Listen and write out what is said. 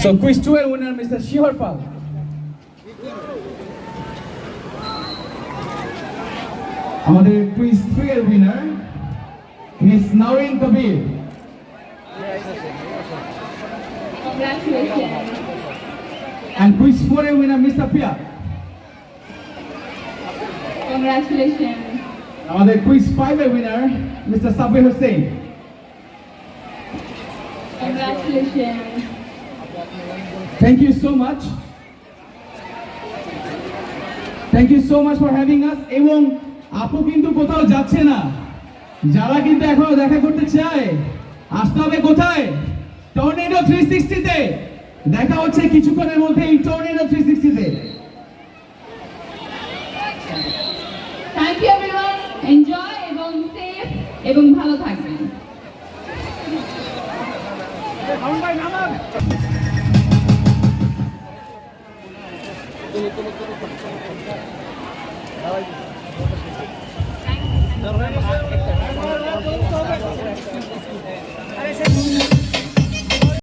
So quiz 2 এর winner Mr. Shihar Pal. আমাদের quiz 3 এর winner Miss Naurin Kabir. Congratulations. And quiz 4 এর winner Mr. Pia. Congratulations. আমাদের quiz 5 এর winner Mr. Sabir Hussain. Congratulations. Thank you so much. Thank you so much for having us. এবং আপু কিন্তু কোথাও যাচ্ছে না, যারা কিন্তু এখনো দেখা করতে চায় আসতে হবে কোথায়? টর্নেডো 360 তে দেখা হচ্ছে কিছুক্ষণের মধ্যে এই টর্নেডো 360 তে। Thank you everyone. Enjoy এবং safe এবং ভালো থাকবেন। Thank you.